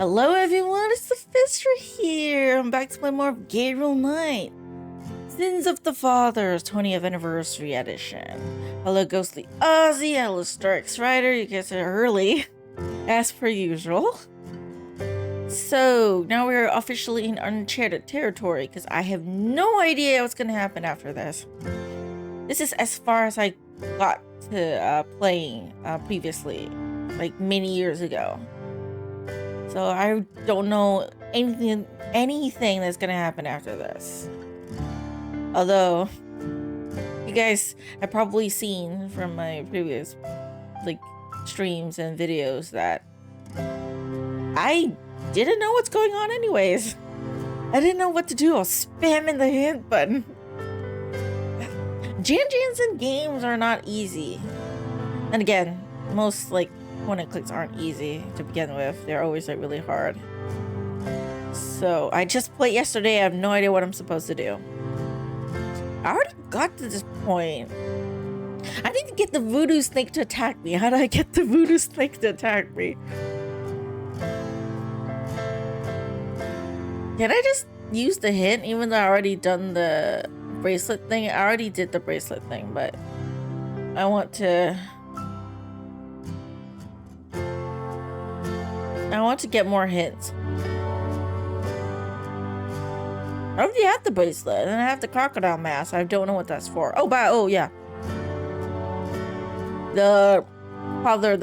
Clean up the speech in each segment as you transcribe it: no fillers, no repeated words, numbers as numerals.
Hello everyone, it's Luphisra here. I'm back to play more of Gabriel Knight. Sins of the Fathers 20th Anniversary Edition. Hello Ghostly Ozzy, hello Starks Rider, you guys are early, as per usual. So, now we're officially in uncharted territory, because I have no idea what's going to happen after this. This is as far as I got to playing previously, like many years ago. So I don't know anything that's gonna happen after this. Although you guys have probably seen from my previous streams and videos that I didn't know what's going on anyways. I didn't know what to do. I was spamming the hint button. Jams in games are not easy. And again, most point and clicks aren't easy to begin with. They're always really hard. So I just played yesterday. I have no idea what I'm supposed to do. I already got to this point. I need to get the voodoo snake to attack me. How do I get the voodoo snake to attack me? Can I just use the hint even though I already done the bracelet thing? I already did the bracelet thing, but I want to get more hints. I already have the bracelet, and I have the crocodile mask. I don't know what that's for. Oh yeah. The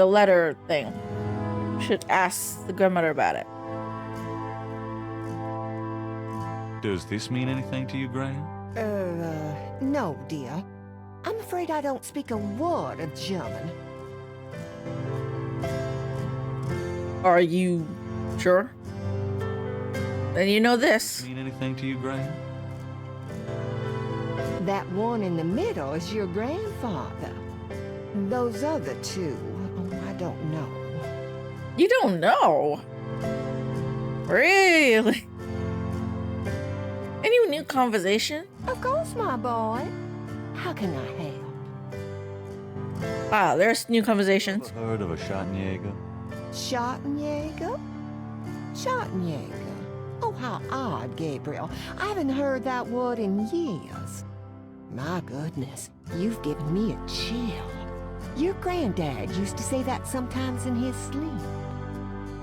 letter thing. Should ask the grandmother about it. Does this mean anything to you, Graham? No, dear. I'm afraid I don't speak a word of German. Are you sure? Then you know this. Mean anything to you, Graham? That one in the middle is your grandfather. Those other two, I don't know. You don't know? Really? Any new conversation? Of course, my boy. How can I help? Ah, there's new conversations. Ever heard of a Schottenjäger? Schottenjäger? Schottenjäger. Oh, how odd, Gabriel. I haven't heard that word in years. My goodness, you've given me a chill. Your granddad used to say that sometimes in his sleep.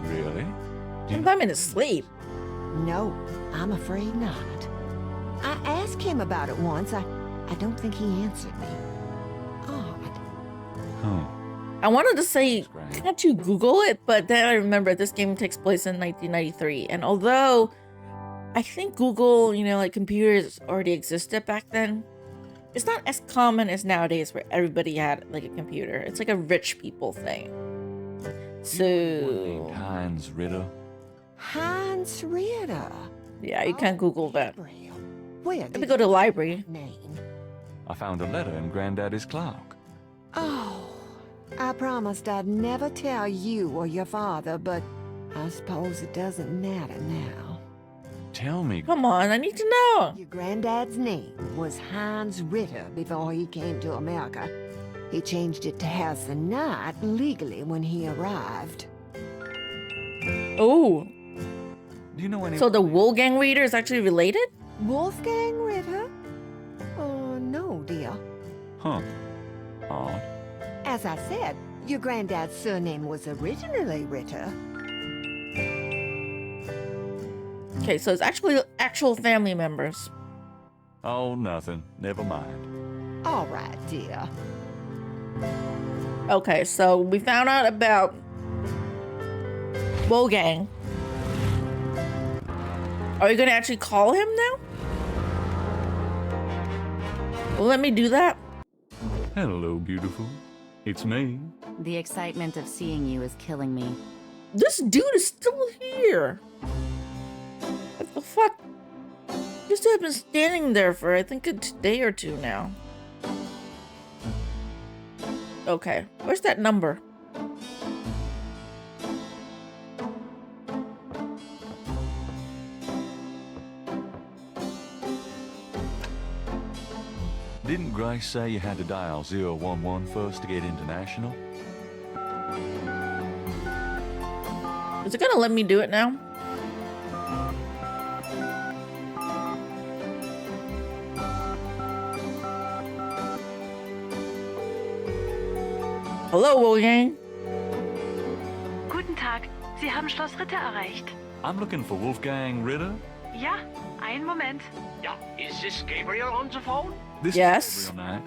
Really? I'm in his sleep. No, I'm afraid not. I asked him about it once. I don't think he answered me. Odd. Huh. I wanted to say, can't you Google it? But then I remember this game takes place in 1993. And although I think Google, computers already existed back then, it's not as common as nowadays where everybody had a computer. It's like a rich people thing. So Heinz Ritter. Heinz Ritter. Yeah, you can't Google that. Where Let me go to the library. Name? I found a letter in Granddaddy's clock. Oh, I promised I'd never tell you or your father, but I suppose it doesn't matter now. Tell me. Come on, I need to know. Your granddad's name was Heinz Ritter before he came to America. He changed it to Harrison Knight legally when he arrived. Oh. Do you know any? So the Wolfgang reader is actually related? Wolfgang Ritter? Oh, no, dear. Huh. Odd. As I said, your granddad's surname was originally Ritter. Okay, so it's actually actual family members. Oh, nothing. Never mind. All right, dear. Okay, so we found out about Wolfgang. Are you gonna actually call him now? Well, let me do that. Hello, beautiful. It's me. The excitement of seeing you is killing me. This dude is still here. What the fuck? This dude has been standing there for I think a day or two now. Okay, where's that number? Didn't Grace say you had to dial 011 first to get international? Is it gonna let me do it now? Hello, Wolfgang. Guten Tag, Sie haben Schloss Ritter erreicht. I'm looking for Wolfgang Ritter. Ja, einen Moment. Yeah, is this Gabriel on the phone? This Yes. is Gabriel Knight.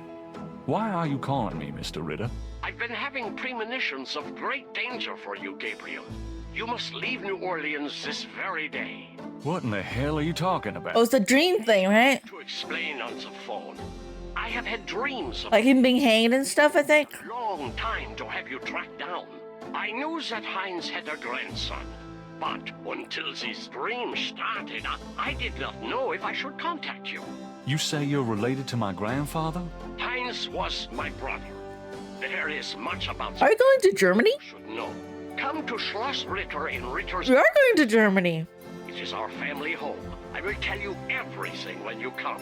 Why are you calling me, Mr. Ritter? I've been having premonitions of great danger for you, Gabriel. You must leave New Orleans this very day. What in the hell are you talking about? Oh, it's the dream thing, right? To explain on the phone, I have had dreams of Like him being hanged and stuff, I think. a long time to have you tracked down. I knew that Heinz had a grandson, but until this dream started, I did not know if I should contact you. You say you're related to my grandfather? Heinz was my brother. There is much about Are you going to Germany? you should know. Come to Schloss Ritter in Ritter's. We are going to Germany. It is our family home. I will tell you everything when you come.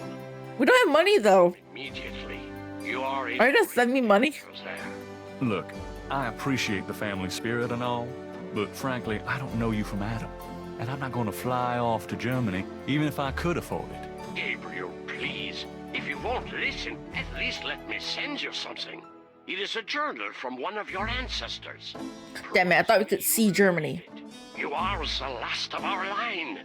We don't have money though. Immediately. You are in. Are you gonna send me money? There. Look, I appreciate the family spirit and all, but frankly, I don't know you from Adam. And I'm not going to fly off to Germany, even if I could afford it. Gabriel, please. If you won't listen, at least let me send you something. It is a journal from one of your ancestors. Damn it, I thought we could see Germany. You are the last of our line.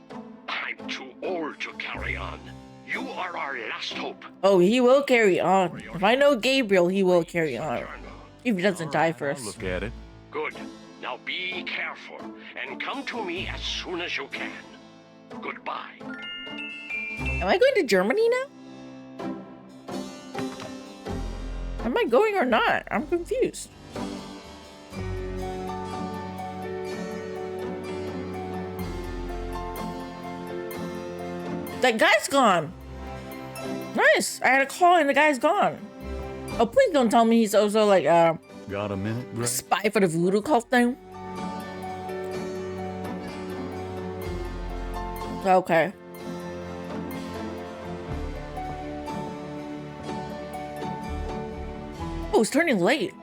I'm too old to carry on. You are our last hope. Oh, he will carry on. If I know Gabriel, he will carry on. Journal. If he doesn't die I'll first. look at it. Good. Now be careful and come to me as soon as you can. Goodbye. Am I going to Germany now? Am I going or not? I'm confused. That guy's gone. Nice. I had a call and the guy's gone. Oh, please don't tell me he's also like Got a minute, a Greg? spy for the voodoo cult thing. Okay. Oh, it's turning late.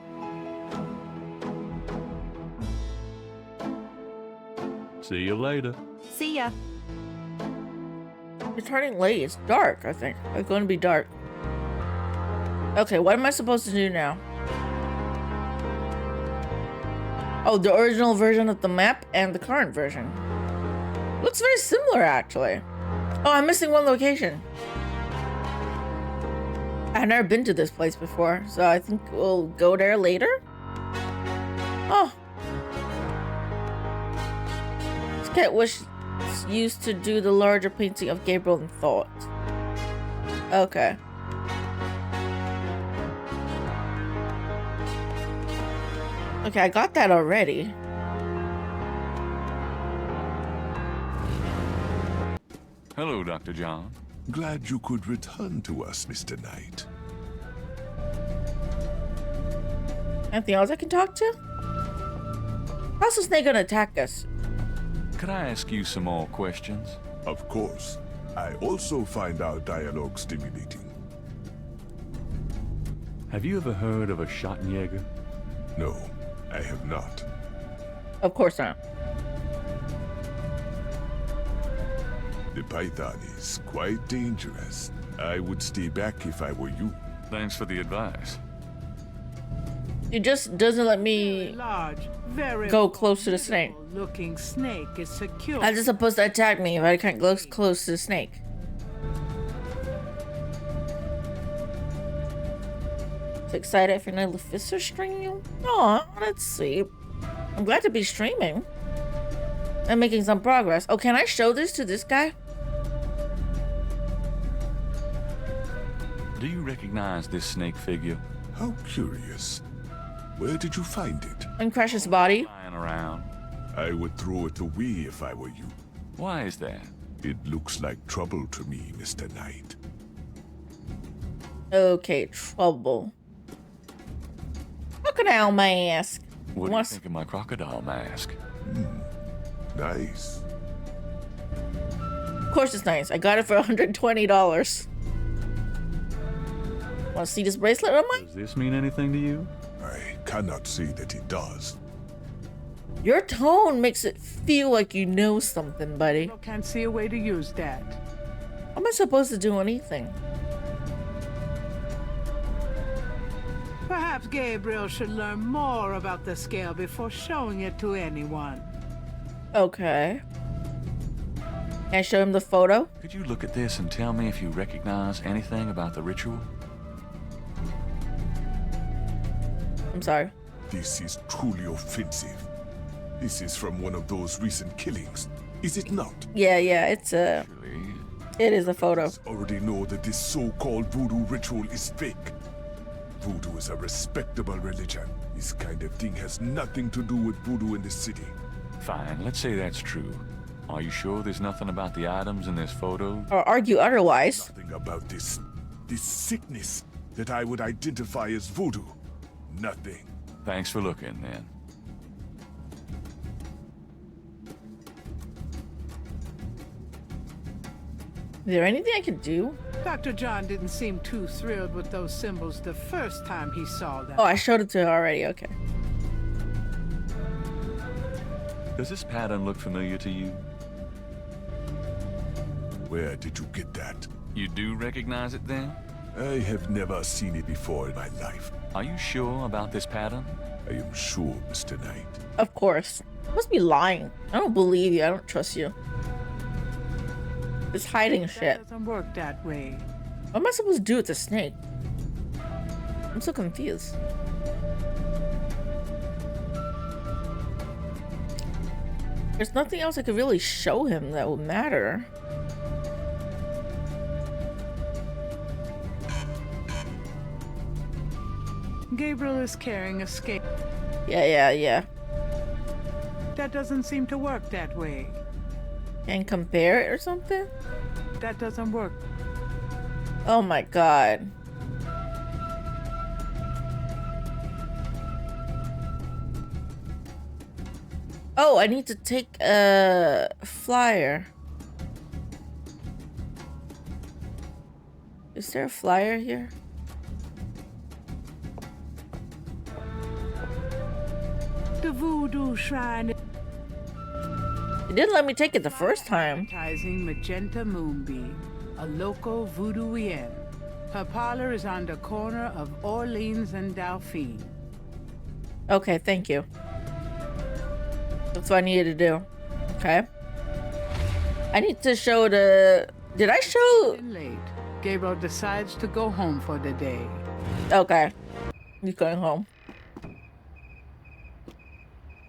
See you later. See ya. It's turning late. It's dark, I think. It's going to be dark. Okay, what am I supposed to do now? Oh, the original version of the map and the current version. Looks very similar, actually. Oh, I'm missing one location. I've never been to this place before, so I think we'll go there later. Oh. This cat was used to do the larger painting of Gabriel in thought. Okay. Okay, I got that already. Hello, Dr. John. Glad you could return to us, Mr. Knight. Anything else I can talk to? How's the snake gonna attack us? Could I ask you some more questions? Of course. I also find our dialogue stimulating. Have you ever heard of a Schottenjäger? No, I have not. Of course not. The python is quite dangerous. I would stay back if I were you. Thanks for the advice. It just doesn't let me Large, very go close to the snake. looking snake is secure. How's it supposed to attack me if I can't go close to the snake? So excited for another Luphisra stream? Aw, that's sweet. I'm glad to be streaming. I'm making some progress. Oh, can I show this to this guy? Do you recognize this snake figure? How curious. Where did you find it? And crash his body? Lying around. I would throw it away if I were you. Why is that? It looks like trouble to me, Mr. Knight. Okay, trouble. Crocodile mask. What do you What's- think of my crocodile mask? Nice. Of course it's nice. I got it for $120. Want to see this bracelet on mine? Does this mean anything to you? I cannot say that it does. Your tone makes it feel like you know something, buddy. I can't see a way to use that. How am I supposed to do anything? Perhaps Gabriel should learn more about the scale before showing it to anyone. Okay. Can I show him the photo? Could you look at this and tell me if you recognize anything about the ritual? I'm sorry. This is truly offensive. This is from one of those recent killings, is it not? Yeah, it's a... It is a photo. I already know that this so-called voodoo ritual is fake. Voodoo is a respectable religion. This kind of thing has nothing to do with voodoo in the city. Fine, let's say that's true. Are you sure there's nothing about the items in this photo? Or argue otherwise. Nothing about this sickness that I would identify as voodoo. Nothing. Thanks for looking, then. Is there anything I can do? Dr. John didn't seem too thrilled with those symbols the first time he saw them. Oh, I showed it to her already. Okay. Does this pattern look familiar to you? Where did you get that? You do recognize it, then? I have never seen it before in my life. Are you sure about this pattern? I am sure, Mr. Knight. Of course. You must be lying. I don't believe you. I don't trust you. It's hiding shit. That doesn't work that way. What am I supposed to do with the snake? I'm so confused. There's nothing else I could really show him that would matter. Gabriel is carrying a scale. Yeah. That doesn't seem to work that way. And compare it or something? That doesn't work. Oh my god. Oh, I need to take a flyer. Is there a flyer here? The voodoo shrine is It didn't let me take it the first time. advertising Magenta Moonbeam, a local voodooienne. Her parlor is on the corner of Orleans and Dauphine. Okay, thank you. That's what I needed to do. Okay. I need to show the... Did I show... Late, Gabriel decides to go home for the day. Okay. He's going home.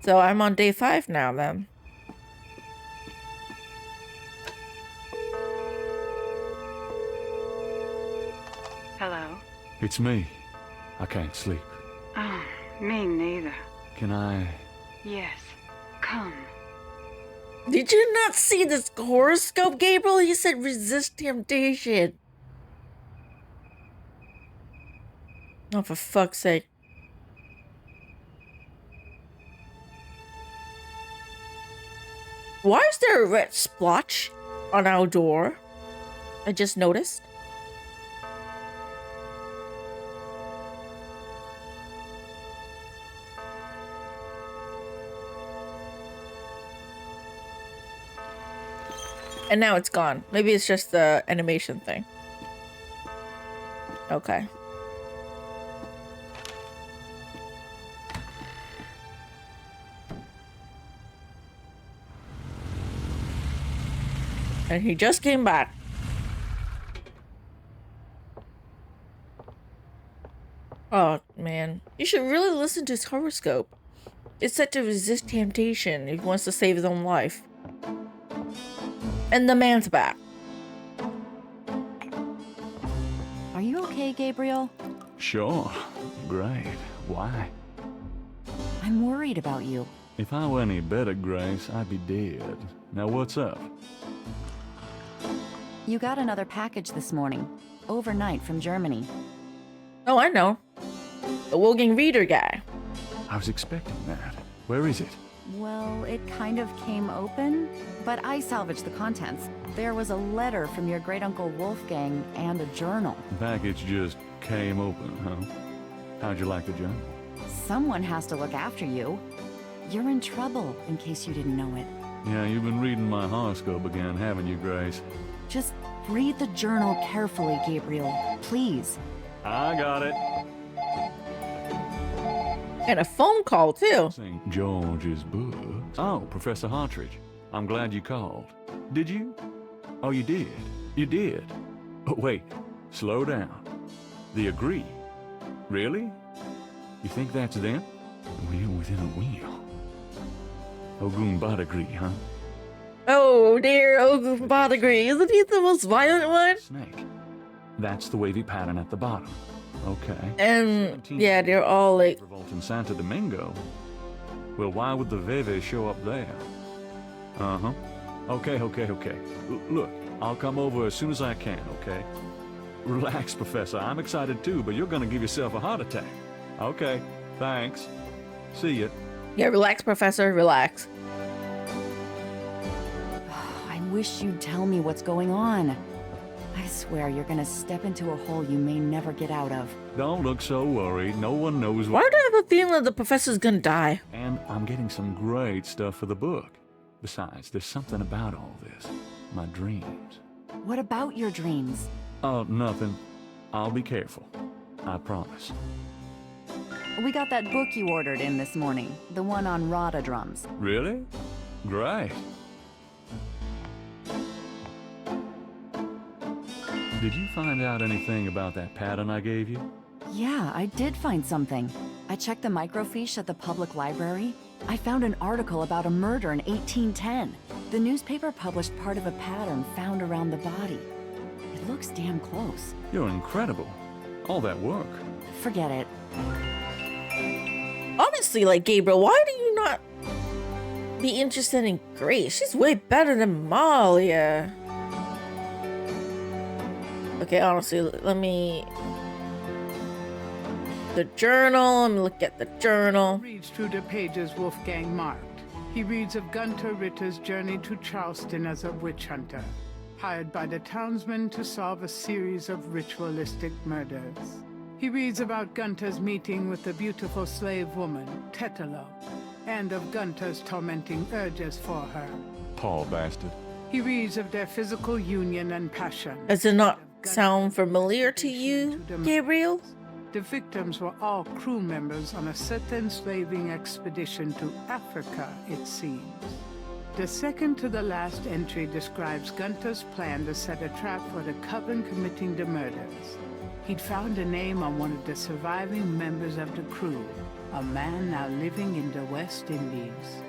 So I'm on day 5 now then. Hello? It's me. I can't sleep. Oh, me neither. Can I... Yes. Come. Did you not see this horoscope, Gabriel? He said resist temptation. Oh, for fuck's sake. Why is there a red splotch on our door? I just noticed. And now it's gone. Maybe it's just the animation thing. Okay. And he just came back. Oh, man. You should really listen to his horoscope. It's set to resist temptation if he wants to save his own life. And the man's back. Are you okay, Gabriel? Sure. Great. Why? I'm worried about you. If I were any better, Grace, I'd be dead. Now what's up? You got another package this morning. Overnight from Germany. Oh, I know. The Wogan Reader guy. I was expecting that. Where is it? Well, it kind of came open, but I salvaged the contents. There was a letter from your great-uncle Wolfgang and a journal. The package just came open, huh? How'd you like the job? Someone has to look after you. You're in trouble, in case you didn't know it. Yeah, you've been reading my horoscope again, haven't you, Grace? Just read the journal carefully, Gabriel. Please. I got it. And a phone call, too. St. George's book. Oh, Professor Hartridge. I'm glad you called. Did you? Oh, you did. You did. Oh, wait. Slow down. The Agree. Really? You think that's them? Wheel within a wheel. Ogun Badagree, huh? Oh dear, Ogun Badagree. Isn't he the most violent one? Snake. That's the wavy pattern at the bottom. Okay. And yeah, they're all like... Revolt in Santo Domingo. Well, why would the Veve show up there? Uh-huh. Okay. Look, I'll come over as soon as I can, okay? Relax, Professor. I'm excited too, but you're gonna give yourself a heart attack. Okay, thanks. See ya. Yeah, relax, Professor, relax. I wish you'd tell me what's going on. I swear you're gonna step into a hole you may never get out of. Don't look so worried. No one knows Why what... do I have a feeling that the professor's gonna die? And I'm getting some great stuff for the book. Besides, there's something about all this. My dreams. What about your dreams? Oh, nothing. I'll be careful. I promise. We got that book you ordered in this morning, the one on Rada drums. Really? Great. Did you find out anything about that pattern I gave you? Yeah, I did find something. I checked the microfiche at the public library. I found an article about a murder in 1810. The newspaper published part of a pattern found around the body. It looks damn close. You're incredible. All that work. Forget it. Honestly, like, Gabriel, why do you not be interested in Grace? She's way better than Malia. Okay, honestly, let me... The journal, let me look at the journal. Reads through the pages Wolfgang marked. He reads of Gunter Ritter's journey to Charleston as a witch hunter, hired by the townsmen to solve a series of ritualistic murders. He reads about Gunter's meeting with the beautiful slave woman, Tetelo, and of Gunter's tormenting urges for her. Paul bastard. He reads of their physical union and passion. Does it not sound familiar to you, Gabriel? The victims were all crew members on a certain slaving expedition to Africa, it seems. The second to the last entry describes Gunter's plan to set a trap for the coven committing the murders. He'd found a name on one of the surviving members of the crew, a man now living in the West Indies.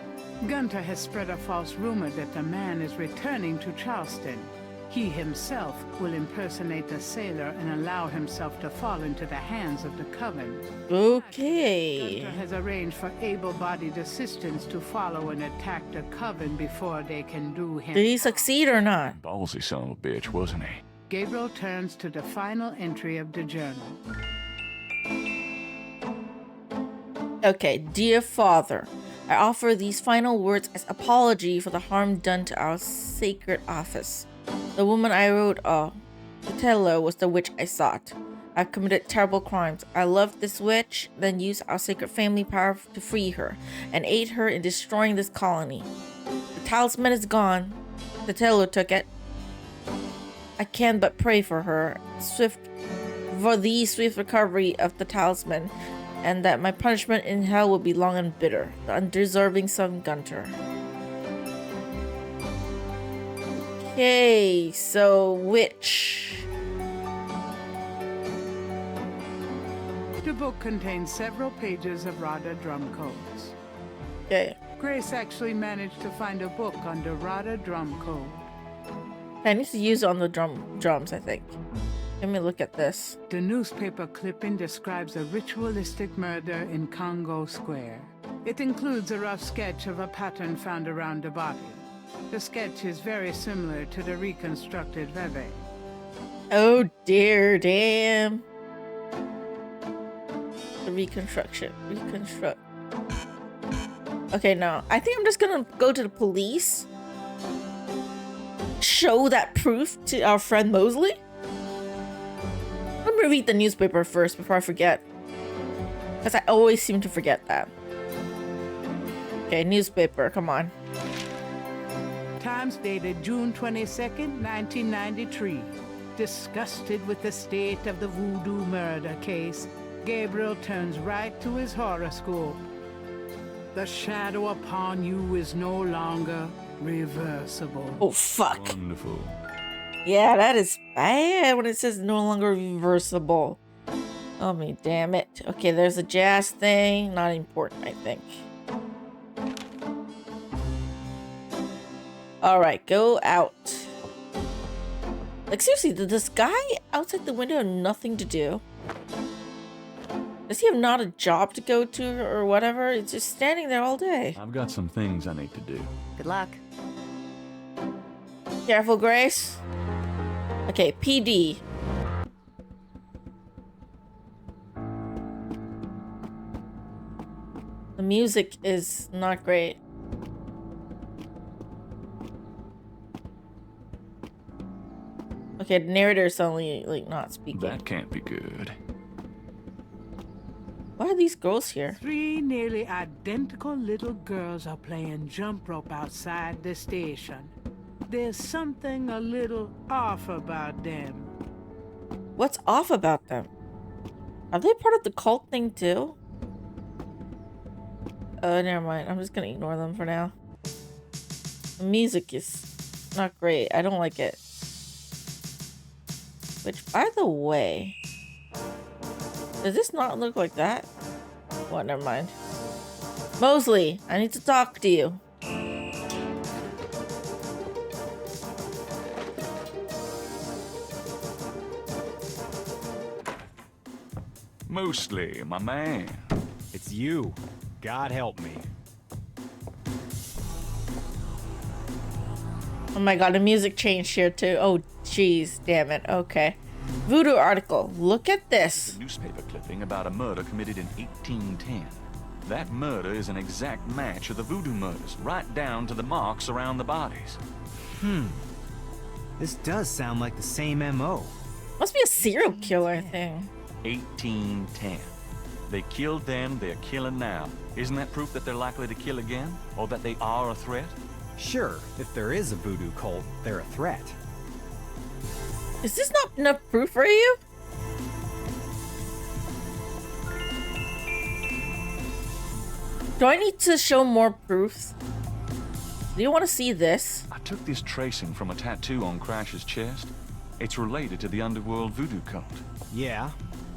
Gunter has spread a false rumor that the man is returning to Charleston. He himself will impersonate a sailor and allow himself to fall into the hands of the coven. Okay. Gunter has arranged for able-bodied assistants to follow and attack the coven before they can do him. Did he succeed or not? Ballsy son of a bitch, wasn't he? Gabriel turns to the final entry of the journal. Okay, dear Father, I offer these final words as apology for the harm done to our sacred office. The woman I wrote of, Tetelo, was the witch I sought. I've committed terrible crimes. I loved this witch, then used our sacred family power to free her, and aid her in destroying this colony. The talisman is gone. Tetelo took it. I can but pray for her, swift recovery of the talisman, and that my punishment in hell will be long and bitter. The undeserving son Gunter. Okay, so witch. The book contains several pages of Rada drum codes. Okay. Grace actually managed to find a book on the Rada drum code. I need to use it on the drums, I think. Let me look at this. The newspaper clipping describes a ritualistic murder in Congo Square. It includes a rough sketch of a pattern found around the body. The sketch is very similar to the reconstructed Veve. Oh dear, damn. The reconstruct. Okay, no. I think I'm just gonna go to the police. Show that proof to our friend Mosley. Let me read the newspaper first before I forget. Because I always seem to forget that. Okay, newspaper, come on. Times dated June 22nd, 1993. Disgusted with the state of the voodoo murder case, Gabriel turns right to his horoscope. The shadow upon you is no longer reversible. Oh, fuck. Wonderful. Yeah, that is bad when it says no longer reversible. Oh, me damn it. Okay, there's a jazz thing. Not important, I think. Alright, go out. Like, seriously, did this guy outside the window have nothing to do? Does he have not a job to go to or whatever? It's just standing there all day. I've got some things I need to do. Good luck. Careful, Grace. Okay, PD. The music is not great. Okay, the narrator's only, like, not speaking. That can't be good. Why are these girls here? 3 nearly identical little girls are playing jump rope outside the station. There's something a little off about them. What's off about them? Are they part of the cult thing too? Never mind. I'm just gonna ignore them for now. The music is not great. I don't like it. Which, by the way, does this not look like that? What? Never mind. Mosley, I need to talk to you. Mostly, my man. It's you. God help me. Oh my god, the music changed here too. Oh, jeez, damn it. Okay. Voodoo article. Look at this. A newspaper clipping about a murder committed in 1810. That murder is an exact match of the voodoo murders, right down to the marks around the bodies. This does sound like the same MO. Must be a serial killer thing. 1810. They killed then, they're killing now. Isn't that proof that they're likely to kill again? Or that they are a threat? Sure, if there is a voodoo cult, they're a threat. Is this not enough proof for you? Do I need to show more proofs? Do you want to see this? I took this tracing from a tattoo on Crash's chest. It's related to the underworld voodoo cult. Yeah?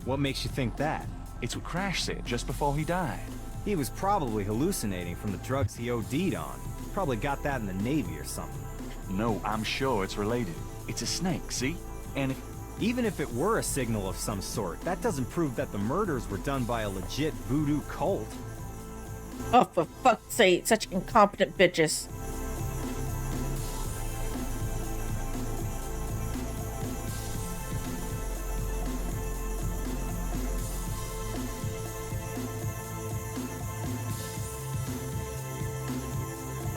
What makes you think that? It's what Crash said just before he died. He was probably hallucinating from the drugs he OD'd on. Probably got that in the Navy or something. No, I'm sure it's related. It's a snake, see? And even if it were a signal of some sort, that doesn't prove that the murders were done by a legit voodoo cult. Oh, for fuck's sake, such incompetent bitches.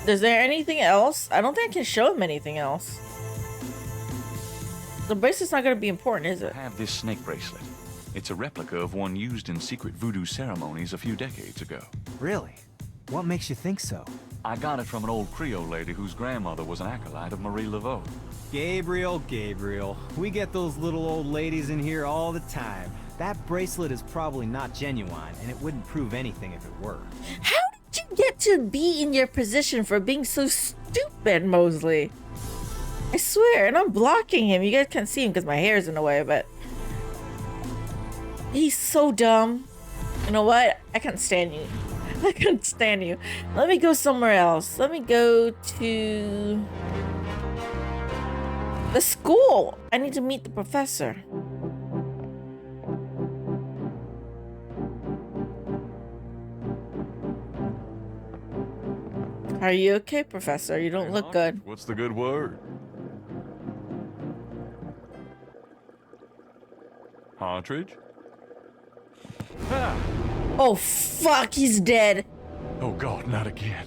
Is there anything else? I don't think I can show him anything else. The bracelet's not going to be important, is it? I have this snake bracelet. It's a replica of one used in secret voodoo ceremonies a few decades ago. Really? What makes you think so? I got it from an old Creole lady whose grandmother was an acolyte of Marie Laveau. Gabriel, we get those little old ladies in here all the time. That bracelet is probably not genuine, and it wouldn't prove anything if it were. How did you get to be in your position for being so stupid, Mosley? I swear, and I'm blocking him. You guys can't see him because my hair's in the way, but... he's so dumb. You know what? I can't stand you. I can't stand you. Let me go somewhere else. Let me go to... the school. I need to meet the professor. Are you okay, Professor? You don't look good. What's the good word? Partridge? Ah! Oh, fuck, he's dead. Oh God, not again.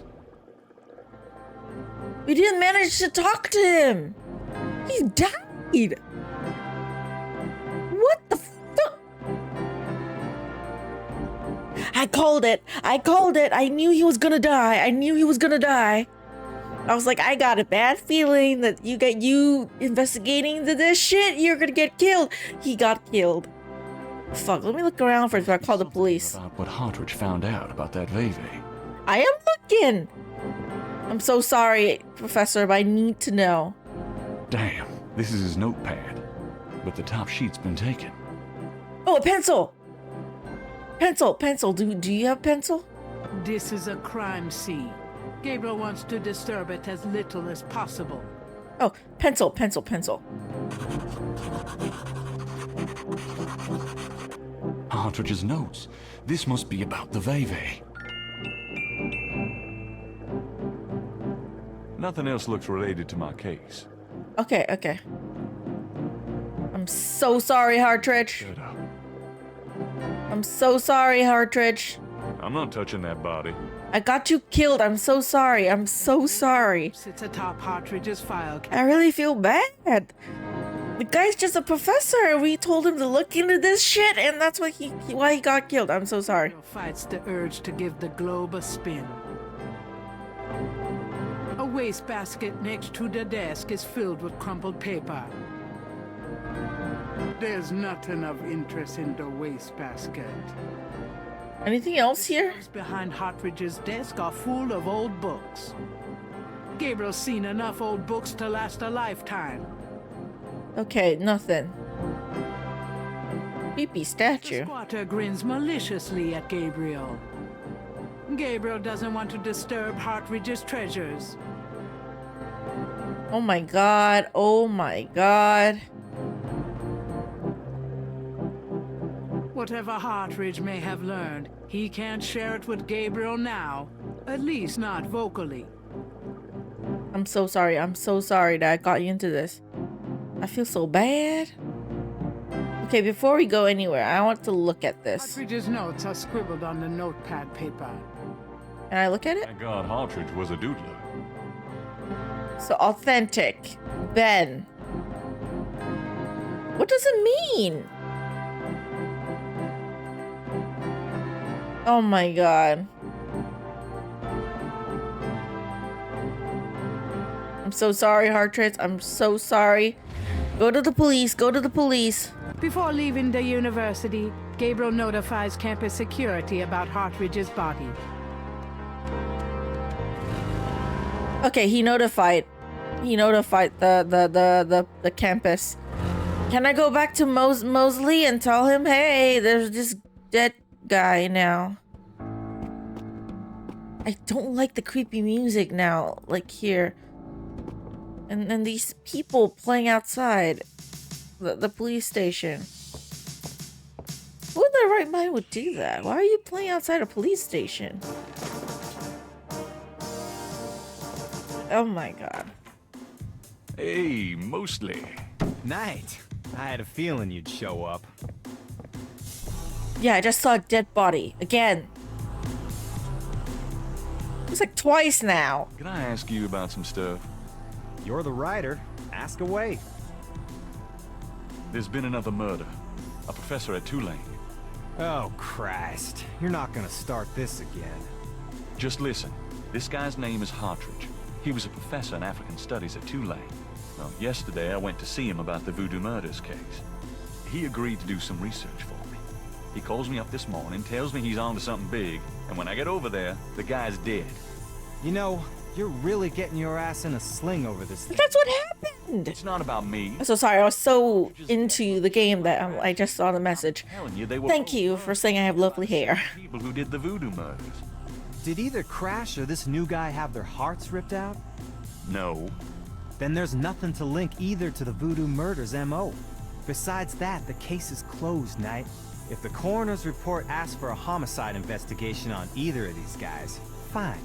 We didn't manage to talk to him. He died. What the fuck? I called it. I called it. I knew he was gonna die. I knew he was gonna die. I was like, I got a bad feeling that you investigating this shit, you're gonna get killed. He got killed. Fuck, let me look around first before I call the police. About what Hartridge found out about that Veve. I am looking. I'm so sorry, Professor, but I need to know. Damn, this is his notepad. But the top sheet's been taken. Oh, a pencil. Pencil. Do you have pencil? This is a crime scene. Gabriel wants to disturb it as little as possible. Oh, pencil. Hartridge's notes. This must be about the Veve. Nothing else looks related to my case. Okay. I'm so sorry, Hartridge. Shut up. I'm so sorry, Hartridge. I'm not touching that body. I got you killed. I'm so sorry. Sits atop Hartridge's file. I really feel bad. The guy's just a professor. We told him to look into this shit, and that's why he got killed. I'm so sorry. Fights the urge to give the globe a spin. A wastebasket next to the desk is filled with crumpled paper. There's nothing of interest in the wastebasket. Anything else here? Behind Hartridge's desk are full of old books. Gabriel's seen enough old books to last a lifetime. Okay, nothing. Creepy statue. The squatter grins maliciously at Gabriel. Gabriel doesn't want to disturb Hartridge's treasures. Oh my god. Whatever Hartridge may have learned, he can't share it with Gabriel now. At least not vocally. I'm so sorry that I got you into this. I feel so bad. Okay, before we go anywhere, I want to look at this. Hartridge's notes are scribbled on the notepad paper. Can I look at it? Thank God Hartridge was a doodler. So authentic. Ben. What does it mean? Oh my god. I'm so sorry, Hartridge. I'm so sorry. Go to the police. Before leaving the university, Gabriel notifies campus security about Hartridge's body. Okay, he notified the campus. Can I go back to Mosley and tell him, hey, there's this dead guy now? I don't like the creepy music now, like here. And these people playing outside the police station. Who in their right mind would do that? Why are you playing outside a police station? Oh my god. Hey, Mostly. Knight. I had a feeling you'd show up. Yeah, I just saw a dead body. Again. It's like twice now. Can I ask you about some stuff? You're the writer. Ask away. There's been another murder. A professor at Tulane. Oh, Christ. You're not gonna start this again. Just listen. This guy's name is Hartridge. He was a professor in African Studies at Tulane. Well, yesterday I went to see him about the voodoo murders case. He agreed to do some research for me. He calls me up this morning, tells me he's on to something big, and when I get over there, the guy's dead. You know, you're really getting your ass in a sling over this thing. That's what happened. It's not about me. I'm so sorry. I was so into the game that I just saw the message. I'm telling you, they were Thank you for saying I have lovely hair. people who did the voodoo murders. Did either Crash or this new guy have their hearts ripped out? No. Then there's nothing to link either to the voodoo murders MO. Besides that, the case is closed, Knight. If the coroner's report asks for a homicide investigation on either of these guys, fine.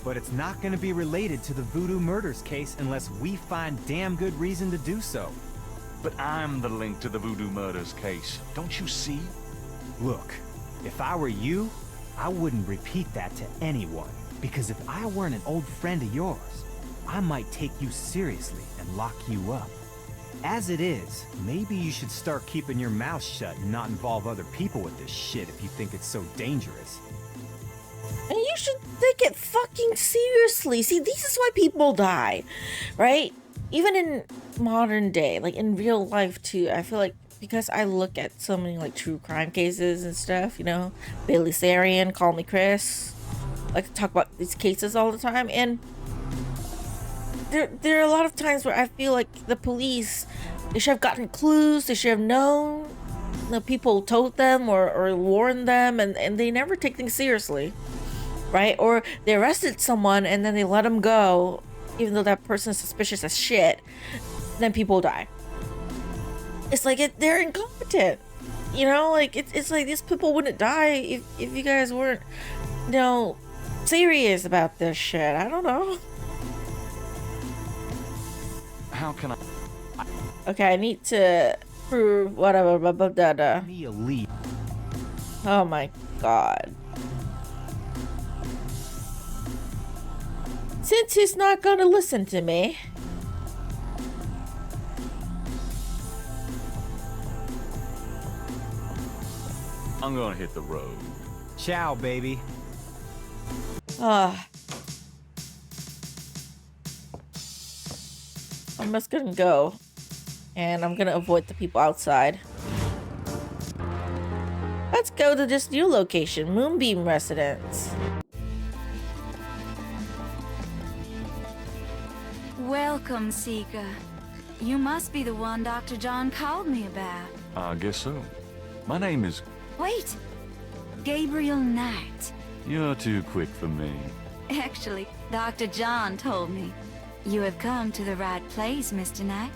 But it's not gonna be related to the voodoo murders case unless we find damn good reason to do so. But I'm the link to the voodoo murders case. Don't you see? Look, if I were you, I wouldn't repeat that to anyone. Because if I weren't an old friend of yours, I might take you seriously and lock you up. As it is, maybe you should start keeping your mouth shut and not involve other people with this shit if you think it's so dangerous. And you should take it fucking seriously. See, this is why people die, right? Even in modern day, like in real life too, I feel like because I look at so many like true crime cases and stuff, you know, Bailey Sarian, Call Me Chris, like to talk about these cases all the time, and there are a lot of times where I feel like the police, they should have gotten clues, they should have known, the people told them or warned them, and they never take things seriously, right? Or they arrested someone and then they let them go, even though that person is suspicious as shit, then people die. It's like they're incompetent, you know? Like it's like these people wouldn't die if you guys weren't, you know, serious about this shit. I don't know. How can I? Okay, I need to prove whatever, blah, blah, blah, blah. Me a lead. Oh my god. Since he's not gonna listen to me. I'm gonna hit the road. Ciao, baby. I'm just gonna go. And I'm gonna avoid the people outside. Let's go to this new location, Moonbeam Residence. Welcome, Seeker. You must be the one Dr. John called me about. I guess so. My name is... Wait! Gabriel Knight. You're too quick for me. Actually, Dr. John told me. You have come to the right place, Mr. Knight.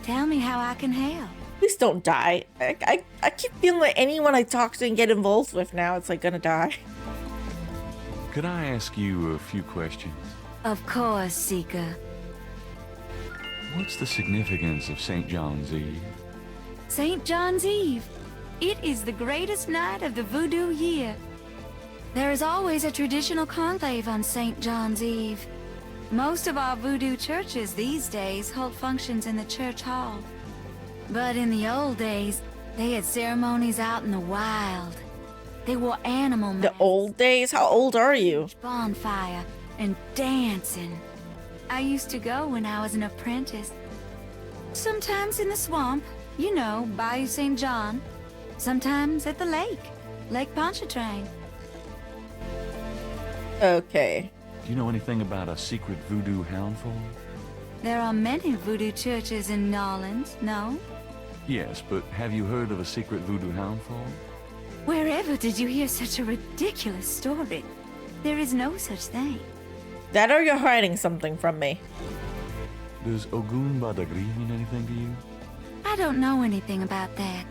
Tell me how I can help. Please don't die. I keep feeling like anyone I talk to and get involved with now, it's like gonna die. Could I ask you a few questions? Of course, Seeker. What's the significance of St. John's Eve? St. John's Eve. It is the greatest night of the voodoo year. There is always a traditional conclave on St. John's Eve. Most of our voodoo churches these days hold functions in the church hall. But in the old days, they had ceremonies out in the wild. They wore animal masks. The old days? How old are you? Bonfire and dancing. I used to go when I was an apprentice. Sometimes in the swamp, you know, Bayou St. John. Sometimes at the lake, Lake Pontchartrain. Okay. Do you know anything about a secret voodoo houndful? There are many voodoo churches in New Orleans, no? Yes, but have you heard of a secret voodoo houndful? Wherever did you hear such a ridiculous story? There is no such thing. That or you're hiding something from me. Does Ogun Badagri mean anything to you? I don't know anything about that.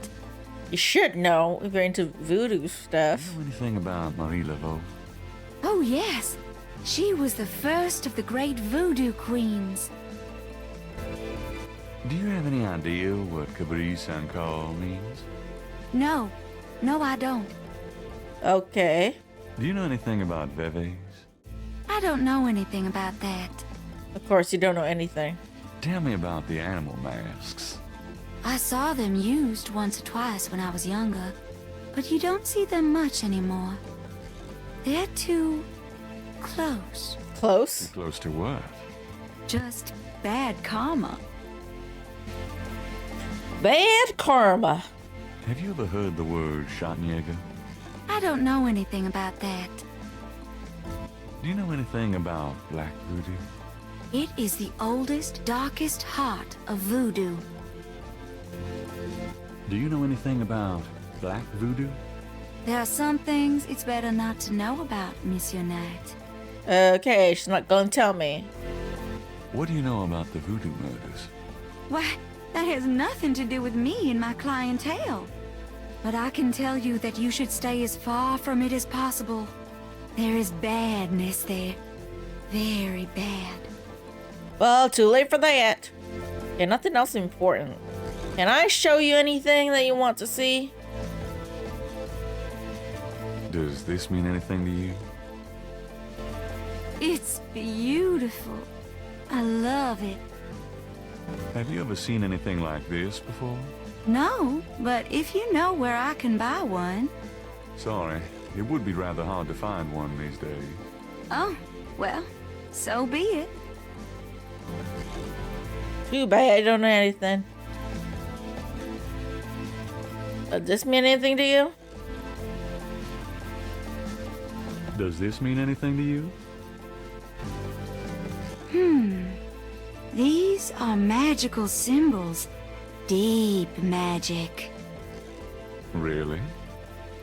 You should know if you're into voodoo stuff. Do you know anything about Marie Laveau? Oh yes, she was the first of the great voodoo queens. Do you have any idea what Caprice Sankar means? No, I don't. Okay. Do you know anything about Veves? I don't know anything about that. Of course, you don't know anything. Tell me about the animal masks. I saw them used once or twice when I was younger, but you don't see them much anymore. They're too close. Close? Close to what? Just bad karma. Bad karma. Have you ever heard the word Schattenjäger? I don't know anything about that. Do you know anything about black voodoo? It is the oldest, darkest heart of voodoo. Do you know anything about black voodoo? There are some things it's better not to know about, Monsieur Knight. Okay, she's not gonna tell me. What do you know about the voodoo murders? Why, that has nothing to do with me and my clientele. But I can tell you that you should stay as far from it as possible. There is badness there. Very bad. Well, too late for that. Okay, nothing else important. Can I show you anything that you want to see? Does this mean anything to you? It's beautiful. I love it. Have you ever seen anything like this before? No, but if you know where I can buy one. Sorry, it would be rather hard to find one these days. Oh, well, so be it. Too bad I don't know anything. Does this mean anything to you? Does this mean anything to you? These are magical symbols. Deep magic. Really?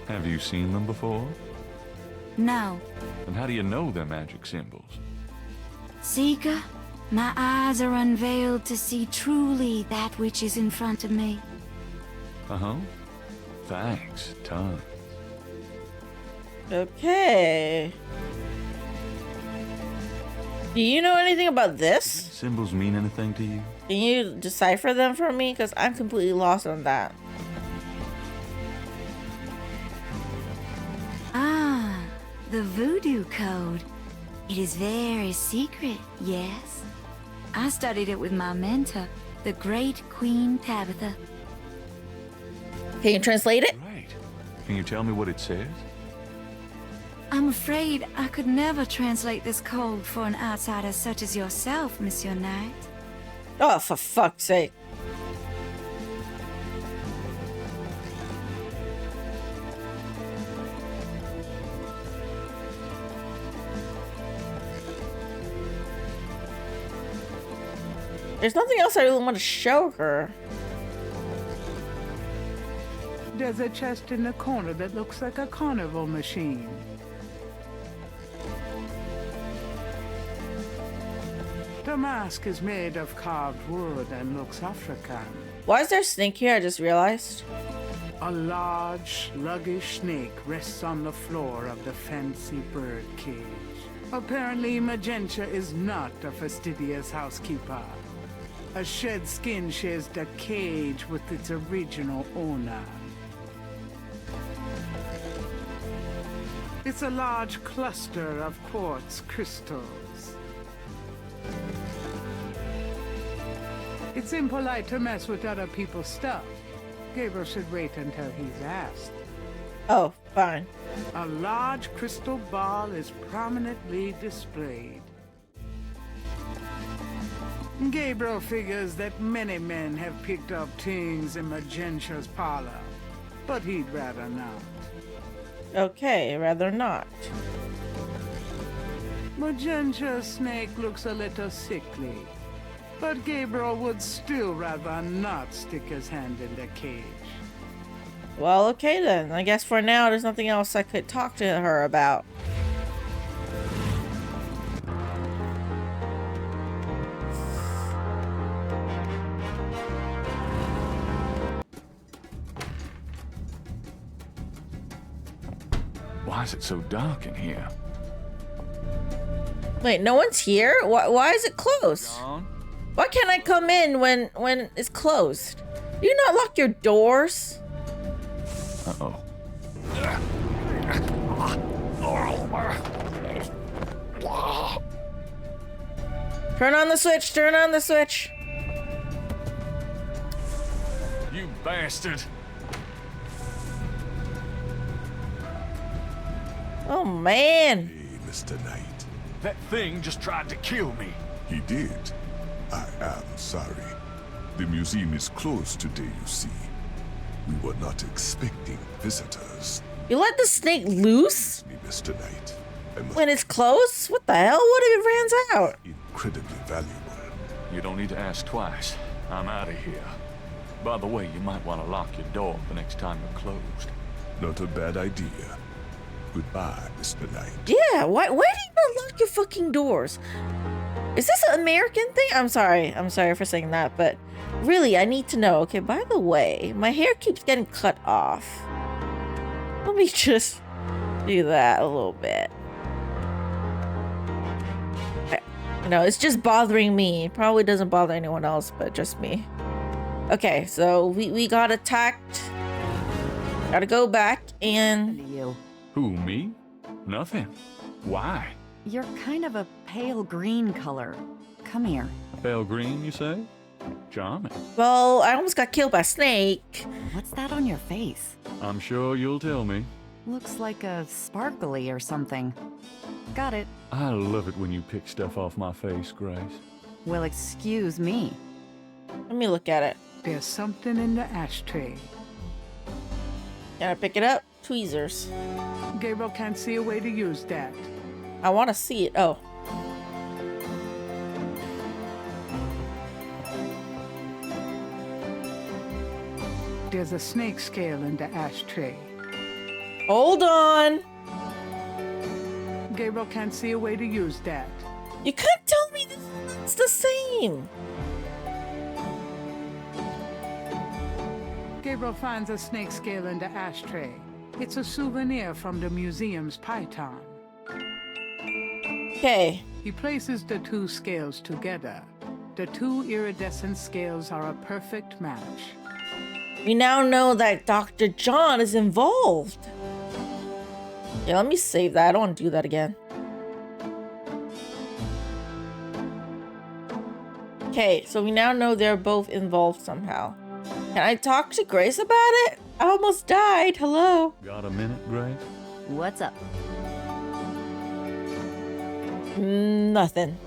Have you seen them before? No. And how do you know they're magic symbols? Seeker, my eyes are unveiled to see truly that which is in front of me. Uh-huh. Thanks, tons. Okay. Do you know anything about this? Symbols mean anything to you? Can you decipher them for me? Because I'm completely lost on that. Ah, the voodoo code. It is very secret, yes. I studied it with my mentor, the great Queen Tabitha. Can you translate it? Right. Can you tell me what it says? I'm afraid I could never translate this code for an outsider such as yourself, Monsieur Knight. Oh, for fuck's sake. There's nothing else I really want to show her. There's a chest in the corner that looks like a carnival machine. The mask is made of carved wood and looks African. Why is there a snake here? I just realized. A large, sluggish snake rests on the floor of the fancy bird cage. Apparently, Magenta is not a fastidious housekeeper. A shed skin shares the cage with its original owner. It's a large cluster of quartz crystals. It's impolite to mess with other people's stuff. Gabriel should wait until he's asked. Oh, fine. A large crystal ball is prominently displayed. Gabriel figures that many men have picked up things in Magenta's parlor, but he'd rather not. Okay, rather not. Magenta's snake looks a little sickly, but Gabriel would still rather not stick his hand in the cage. Well, okay then. I guess for now there's nothing else I could talk to her about. Why is it so dark in here? Wait, no one's here? Why is it closed? Gone? Why can't I come in when it's closed? Do you not lock your doors? Uh-oh. Turn on the switch, turn on the switch. You bastard! Oh man. Hey, Mr. Knight. That thing just tried to kill me. He did. I am sorry. The museum is closed today, you see. We were not expecting visitors. You let the snake loose? Me, Mr. Knight. I must When it's closed? What the hell? What if it runs out? be incredibly valuable. You don't need to ask twice. I'm out of here. By the way, you might want to lock your door the next time you're closed. Not a bad idea. Goodbye, Mr. Knight. Yeah, why do you not lock your fucking doors? Is this an American thing? I'm sorry for saying that, but really, I need to know. Okay, by the way, my hair keeps getting cut off. Let me just do that a little bit. No, it's just bothering me. It probably doesn't bother anyone else, but just me. Okay, so we got attacked. Gotta go back and... You. Who, me? Nothing. Why? You're kind of a pale green color. Come here. Pale green, you say? Charming. Well, I almost got killed by a snake. What's that on your face? I'm sure you'll tell me. Looks like a sparkly or something. Got it. I love it when you pick stuff off my face, Grace. Well, excuse me. Let me look at it. There's something in the ashtray. Can I pick it up? Tweezers. Gabriel can't see a way to use that. I want to see it. Oh. There's a snake scale in the ashtray. Hold on. Gabriel can't see a way to use that. You can't tell me it's the same. Gabriel finds a snake scale in the ashtray. It's a souvenir from the museum's python. Okay. He places the two scales together. The two iridescent scales are a perfect match. We now know that Dr. John is involved. Yeah, let me save that. I don't want to do that again. Okay, so we now know they're both involved somehow. Can I talk to Grace about it? I almost died. Hello. Got a minute, Grace? What's up? Nothing.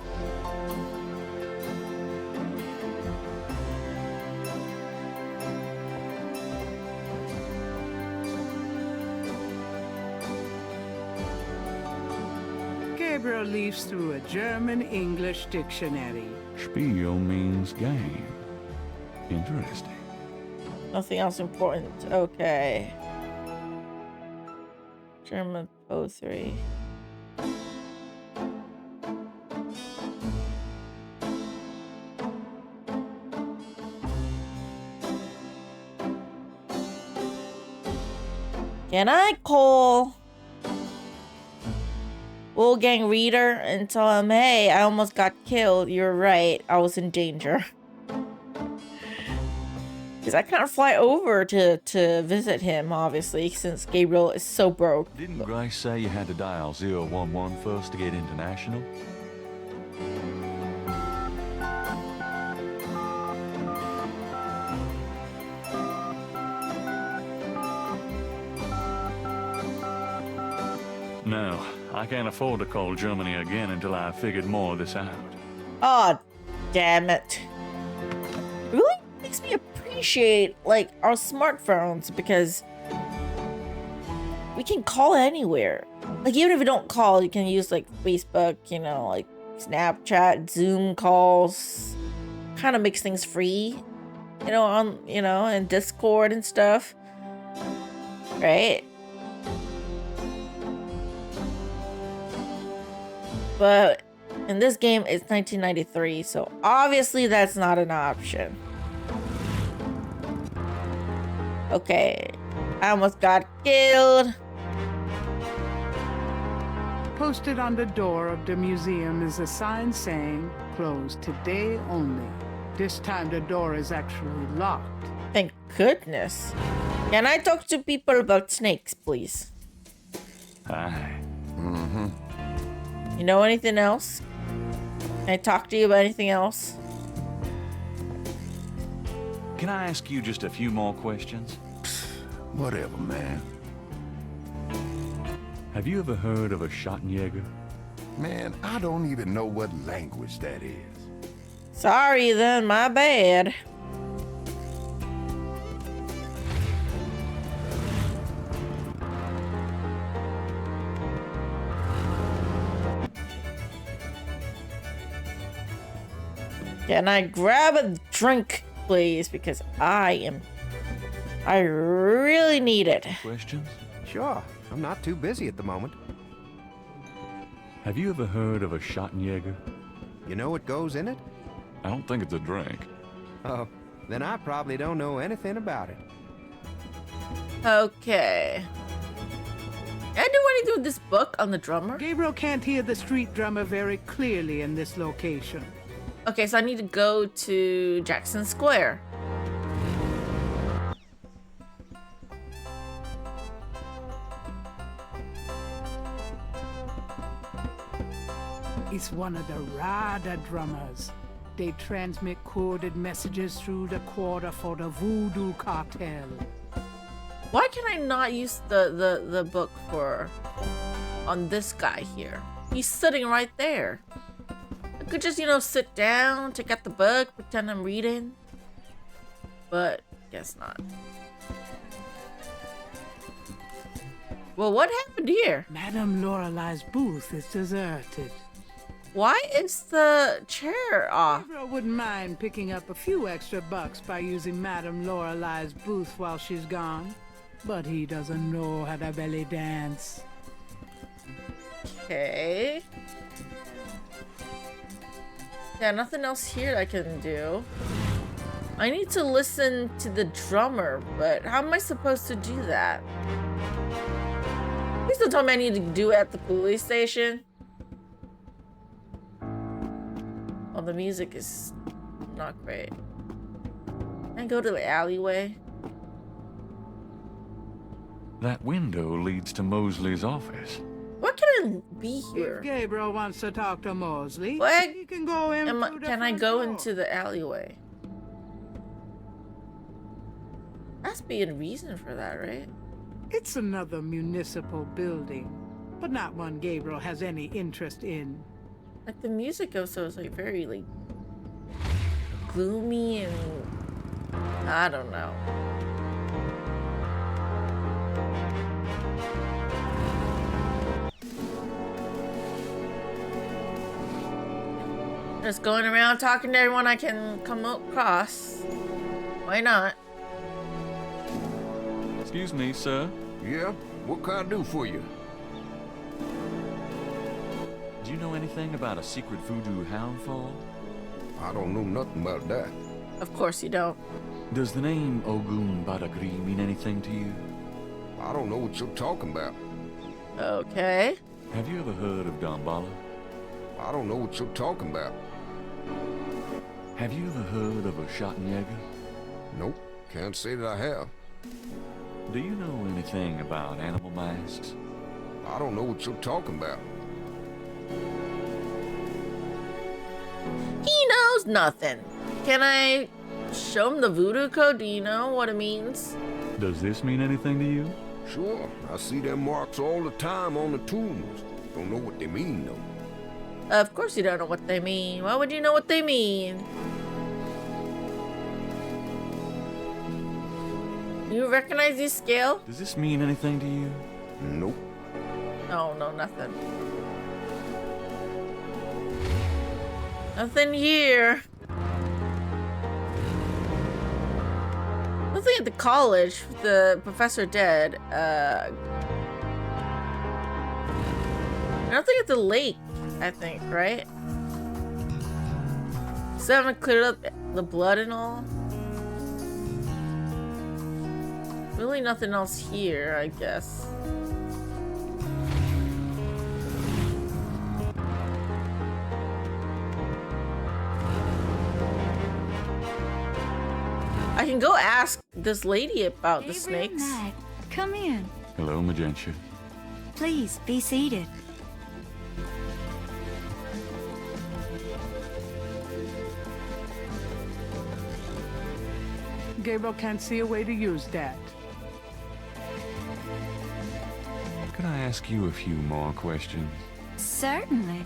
Gabriel leafs through a German-English dictionary. Spiel means game. Interesting. Nothing else important. Okay. German poetry. Can I call Wolfgang Reader and tell him, hey, I almost got killed. You're right. I was in danger. Because I can't fly over to visit him, obviously, since Gabriel is so broke. Didn't Grace say you had to dial 011 first to get international? No, I can't afford to call Germany again until I've figured more of this out. Oh, damn it. It really makes me appreciate, like, our smartphones because we can call anywhere. Like, even if we don't call, you can use, like, Facebook, you know, like, Snapchat, Zoom calls. Kind of makes things free, you know, and Discord and stuff. Right? But in this game, it's 1993, so obviously that's not an option. Okay, I almost got killed. Posted on the door of the museum is a sign saying, closed today only. This time the door is actually locked. Thank goodness. Can I talk to people about snakes, please? Hi. You know anything else? Can I talk to you about anything else? Can I ask you just a few more questions? Whatever, man. Have you ever heard of a Schottenjäger? Man, I don't even know what language that is. Sorry then, my bad. Can I grab a drink, please? Because I really need it. Questions? Sure. I'm not too busy at the moment. Have you ever heard of a Schottenjäger? You know what goes in it? I don't think it's a drink. Oh, then I probably don't know anything about it. Okay. Can I do anything with this book on the drummer? Gabriel can't hear the street drummer very clearly in this location. Okay, so I need to go to Jackson Square. It's one of the Rada drummers. they transmit coded messages through the quarter for the voodoo cartel. Why can I not use the book for on this guy here? He's sitting right there. I could just, you know, sit down, take out the book, pretend I'm reading. But guess not. Well, what happened here? Madame Lorelei's booth is deserted. Why is the chair off? Gabriel wouldn't mind picking up a few extra bucks by using Madame Lorelei's booth while she's gone. But he doesn't know how to belly dance. Okay. Yeah, nothing else here I can do. I need to listen to the drummer, but how am I supposed to do that? Please don't tell me I need to do it at the police station. Oh, the music is not great. Can I go to the alleyway? That window leads to Mosley's office. What can I be here? If Gabriel wants to talk to Mosley, What? he can go in. Can I go into the alleyway? Has to be a reason for that, right? It's another municipal building, but not one Gabriel has any interest in. Like the music also is like very like gloomy and I don't know. Just going around talking to everyone I can come across. Why not? Excuse me, sir. Yeah? What can I do for you? Do you know anything about a secret voodoo hound fall? I don't know nothing about that. Of course you don't. Does the name Ogun Badagri mean anything to you? I don't know what you're talking about. Okay. Have you ever heard of Dambala? I don't know what you're talking about. Have you ever heard of a Schottenjäger? Nope, can't say that I have. Do you know anything about animal masks? I don't know what you're talking about. He knows nothing. Can I show him the voodoo code? Do you know what it means? Does this mean anything to you? Sure, I see them marks all the time on the tombs. Don't know what they mean, though. Of course you don't know what they mean. Why would you know what they mean? You recognize these scale? Does this mean anything to you? Nope. Oh, no, nothing. Nothing here. Nothing at the college with the professor dead. Nothing at the lake, I think, right? So I haven't cleared up the blood and all. Really nothing else here, I guess. I can go ask this lady about the snakes. Knight, come in. Hello, Magentia. Please, be seated. Gabriel can't see a way to use that. Could I ask you a few more questions? Certainly.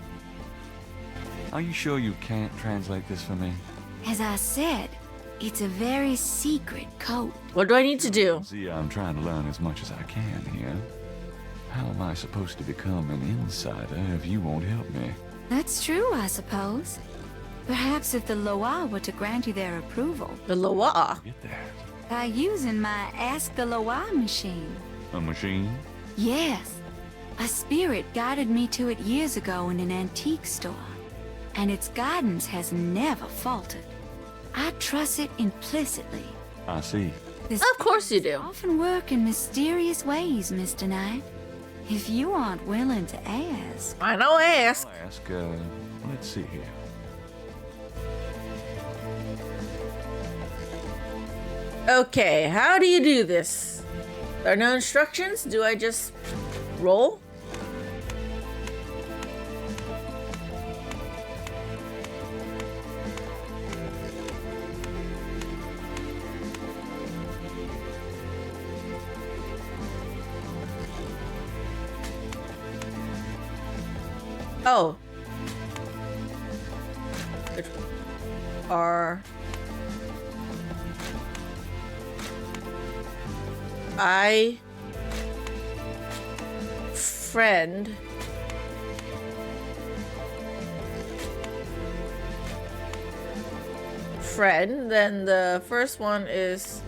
Are you sure you can't translate this for me? As I said, it's a very secret code. What do I need to do? See, I'm trying to learn as much as I can here. How am I supposed to become an insider if you won't help me? That's true, I suppose. Perhaps if the Loa were to grant you their approval. The Loa? Get that. By using my Ask the Loa machine. A machine? Yes. A spirit guided me to it years ago in an antique store. And its guidance has never faltered. I trust it implicitly. I see. This Of course you do. often work in mysterious ways, Mr. Knight. If you aren't willing to ask. I don't ask. I'll ask, let's see here. Okay, how do you do this? There are no instructions? Do I just roll? Oh. Which are I friend then the first one is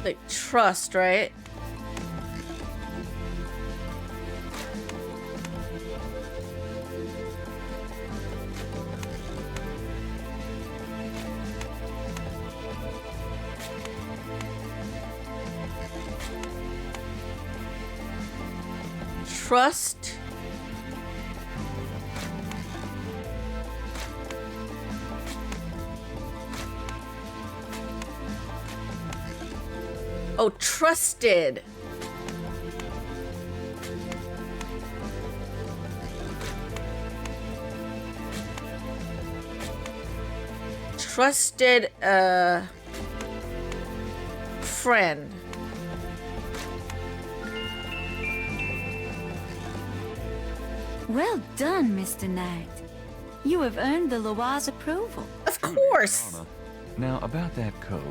like trust, right? Trust. Oh, trusted. Trusted, friend. Well done, Mr. Knight. You have earned the Loa's approval. Of course. Now, about that code.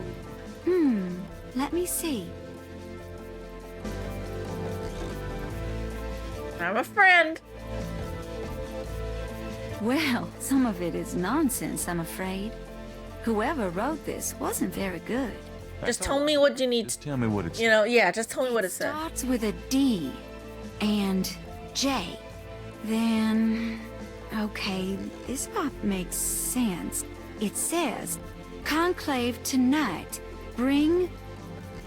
Let me see. I'm a friend. Well, some of it is nonsense, I'm afraid. Whoever wrote this wasn't very good. Just tell me what you need. Just tell me what it's. You know, yeah, just tell me what it said. Starts with a D and J. Then, okay, this part makes sense. It says, conclave tonight, bring,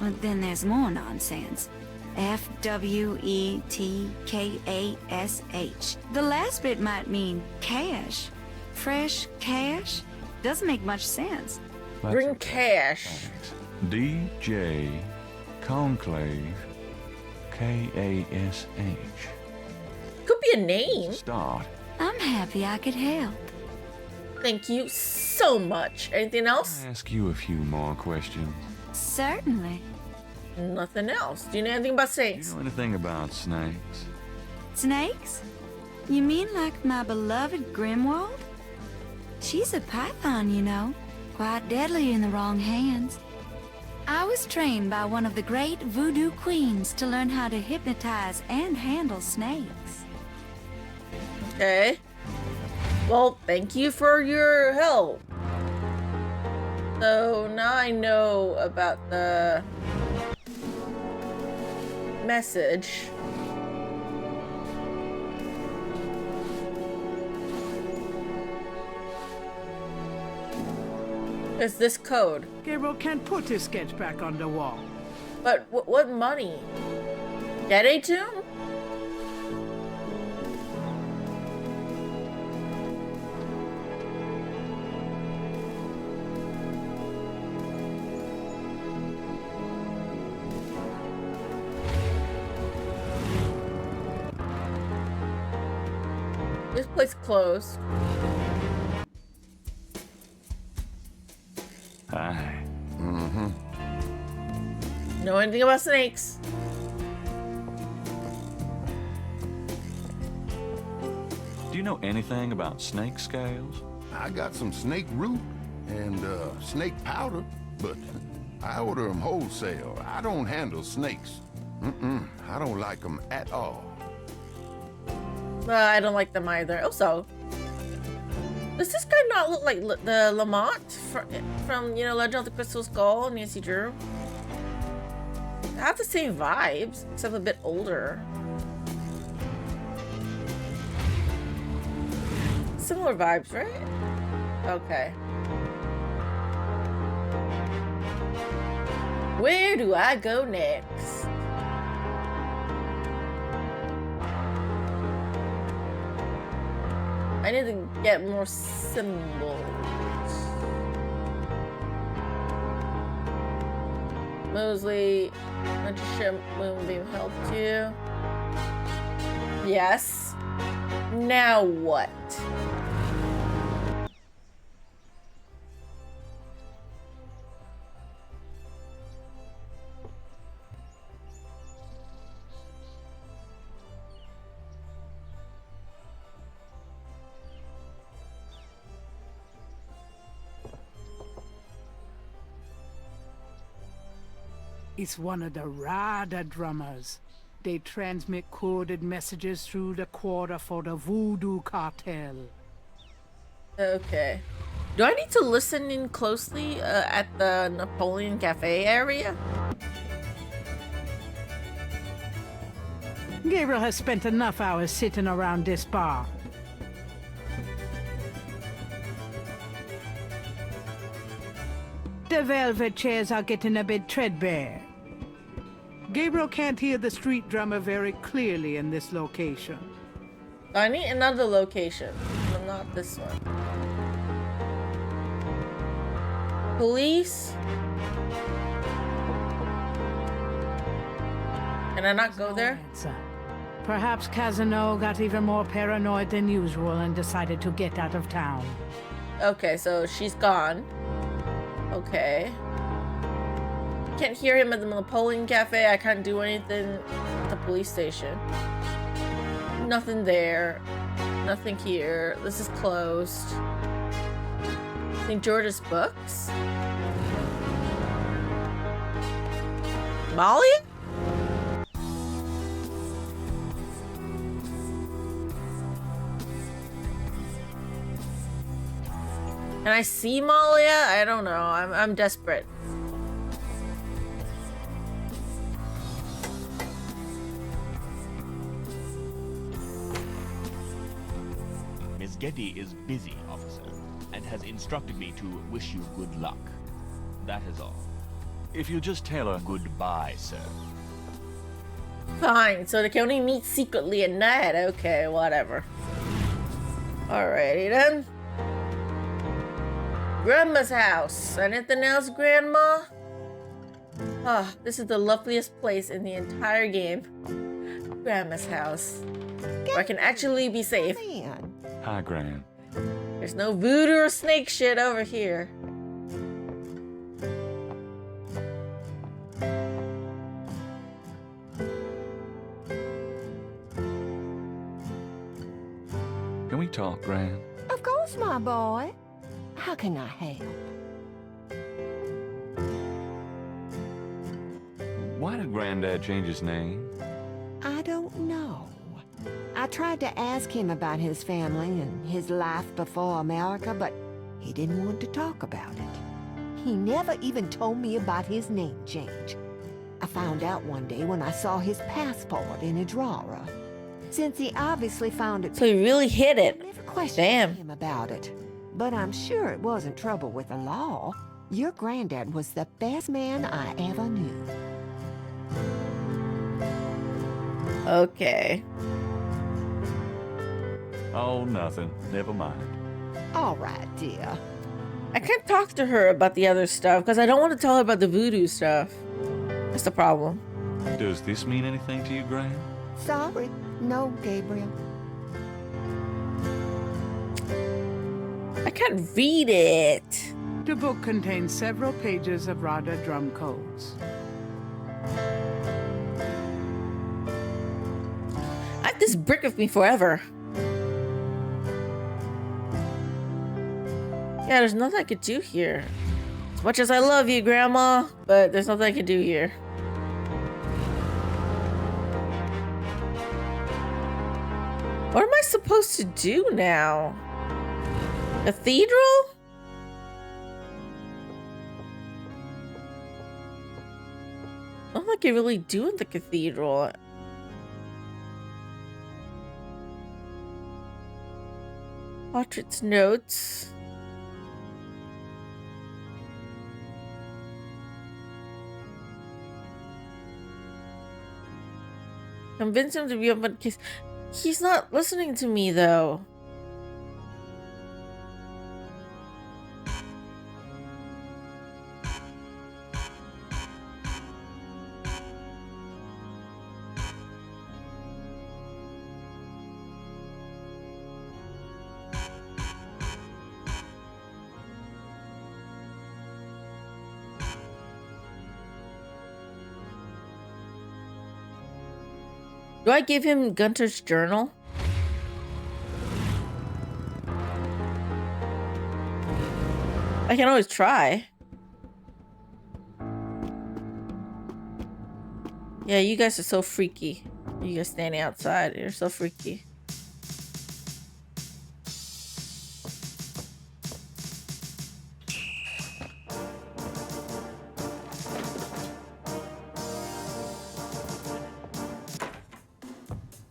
well, then there's more nonsense. FWETKASH. The last bit might mean cash. Fresh cash? Doesn't make much sense. Bring cash. DJ Conclave KASH. Could be a name. Start. I'm happy I could help. Thank you so much. Anything else? I'll ask you a few more questions. Certainly. Nothing else. Do you know anything about Do snakes? you know anything about snakes? Snakes? You mean like my beloved Grimwald? She's a python, you know. Quite deadly in the wrong hands. I was trained by one of the great voodoo queens to learn how to hypnotize and handle snakes. Okay. Well, thank you for your help. So now I know about the message. It's this code. Gabriel can't put his sketch back on the wall. But what money? Get a tomb? This place closed. Hi. Know anything about snakes? Do you know anything about snake scales? I got some snake root and snake powder, but I order them wholesale. I don't handle snakes. I don't like them at all. I don't like them either. Also, does this guy not look like the Lamont from you know, Legend of the Crystal Skull, Nancy Drew? They have the same vibes, except a bit older. Similar vibes, right? Okay. Where do I go next? I need to get more symbols. Mosley, mentorship, Moonbeam helped you. Yes. Now what? is one of the Rada drummers. They transmit coded messages through the quarter for the voodoo cartel. Okay. Do I need to listen in closely at the Napoleon Cafe area? Gabriel has spent enough hours sitting around this bar. The velvet chairs are getting a bit threadbare. Gabriel can't hear the street drummer very clearly in this location. I need another location, but not this one. Police? Can I not go there? Answer. Perhaps Casino got even more paranoid than usual and decided to get out of town. Okay, so she's gone. Okay. Can't hear him at the Napoleon Cafe. I can't do anything at the police station. Nothing there. Nothing here. This is closed. St. George's Books? Molly? Can I see Malia? I don't know. I'm desperate. Miss Getty is busy, officer, and has instructed me to wish you good luck. That is all. If you'll just tell her. Goodbye, sir. Fine, so they can only meet secretly at night. Okay, whatever. Alrighty then. Grandma's house. Anything else, Grandma? Ah, this is the loveliest place in the entire game. Grandma's house. Where I can actually be safe. Man. Hi, Gran. There's no voodoo or snake shit over here. Can we talk, Gran? Of course, my boy. How can I help? Why did Granddad change his name? I don't know. I tried to ask him about his family and his life before America, but he didn't want to talk about it. He never even told me about his name change. I found out one day when I saw his passport in a drawer. Since he obviously found it... So he really hid it. I never questioned Damn. him about it. But I'm sure it wasn't trouble with the law. Your granddad was the best man I ever knew. Okay. Oh, nothing. Never mind. All right, dear. I can't talk to her about the other stuff because I don't want to tell her about the voodoo stuff. That's the problem. Does this mean anything to you, Gran? Sorry. No, Gabriel. I can't read it. The book contains several pages of Rada drum codes. I have this brick with me forever. Yeah, there's nothing I could do here. As much as I love you, Grandma, but there's nothing I can do here. What am I supposed to do now? Cathedral? Not like I really do in the cathedral. Portraits, notes. Convince him to be up on case. He's not listening to me though. Do I give him Gunter's journal? I can always try. Yeah, you guys are so freaky. You guys standing outside, you're so freaky.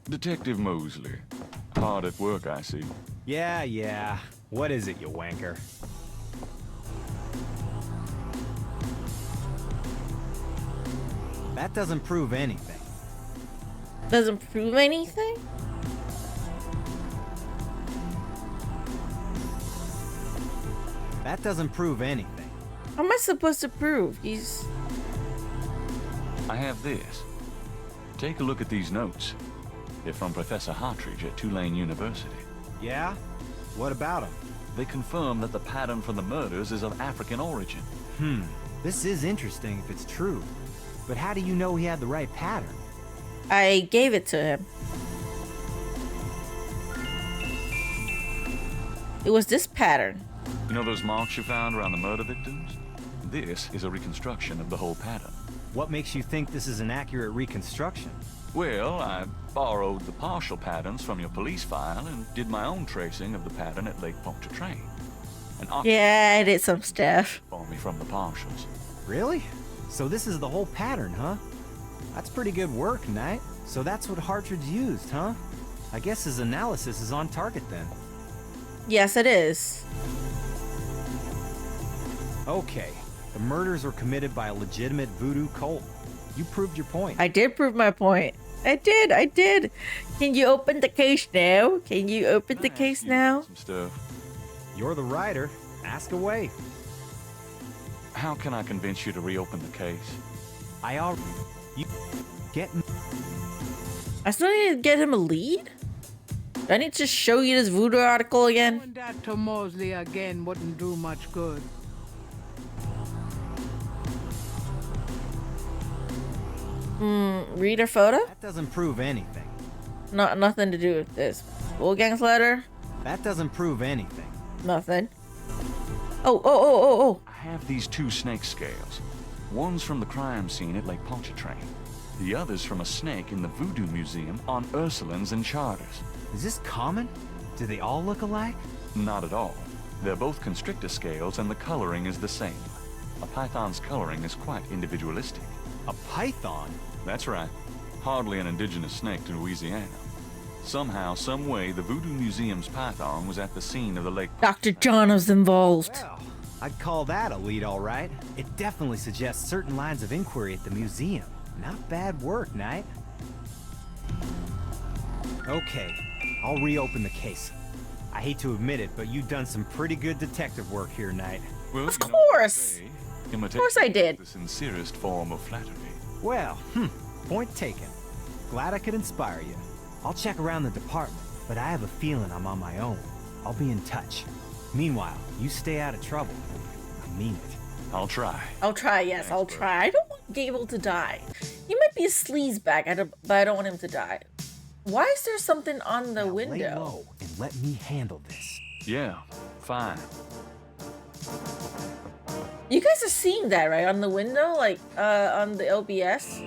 Detective Mosley. Hard at work, I see. Yeah. What is it, you wanker? That doesn't prove anything. Doesn't prove anything? That doesn't prove anything. How am I supposed to prove? He's... I have this. Take a look at these notes. They're from Professor Hartridge at Tulane University. Yeah? What about him? They confirm that the pattern for the murders is of African origin. This is interesting if it's true. But how do you know he had the right pattern? I gave it to him. It was this pattern. You know those marks you found around the murder victims? This is a reconstruction of the whole pattern. What makes you think this is an accurate reconstruction? Well, I borrowed the partial patterns from your police file and did my own tracing of the pattern at Lake Pontchartrain. Yeah, I did some stuff. For me from the partials. Really? So this is the whole pattern, huh? That's pretty good work, Knight. So that's what Hartridge used, huh? I guess his analysis is on target then. Yes, it is. Okay, the murders were committed by a legitimate voodoo cult. You proved your point. I did prove my point. I did. Can you open the case now? Can you open the case now? Some stuff. You're the writer. Ask away. How can I convince you to reopen the case? You get... I still need to get him a lead? Do I need to show you this voodoo article again? Doing that to Mosley again wouldn't do much good. Read her photo? That doesn't prove anything. Nothing to do with this. Wolfgang's letter? That doesn't prove anything. Nothing. Oh. I have these two snake scales. One's from the crime scene at Lake Pontchartrain. The other's from a snake in the Voodoo Museum on Ursulines and Charters. Is this common? Do they all look alike? Not at all. They're both constrictor scales and the coloring is the same. A python's coloring is quite individualistic. A python? That's right. Hardly an indigenous snake to Louisiana. Somehow, some way, the Voodoo Museum's python was at the scene of the lake. Dr. John was involved. Well, I'd call that a lead, all right. It definitely suggests certain lines of inquiry at the museum. Not bad work, Knight. Okay, I'll reopen the case. I hate to admit it, but you've done some pretty good detective work here, Knight. Well, of course. Of course I did. The sincerest form of flattery. Well, point taken. Glad I could inspire you. I'll check around the department, but I have a feeling I'm on my own. I'll be in touch. Meanwhile, you stay out of trouble. I mean it. I'll try. Yes, I'll try. I don't want Gable to die. He might be a sleazebag, but I don't want him to die. Why is there something on the window? Lay low and let me handle this. Yeah, fine. You guys are seeing that, right? On the window, like, on the OBS?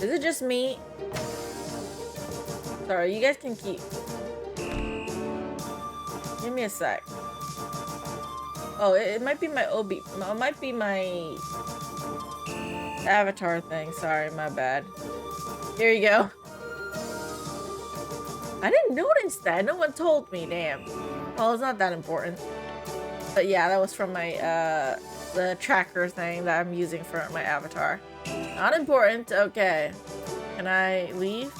Is it just me? Sorry, you guys can keep... Give me a sec. Oh, it might be my OB... It might be my... avatar thing. Sorry, my bad. Here you go. I didn't notice that. No one told me, damn. Well, it's not that important. But yeah, that was from my, the tracker thing that I'm using for my avatar. Not important. Okay. Can I leave?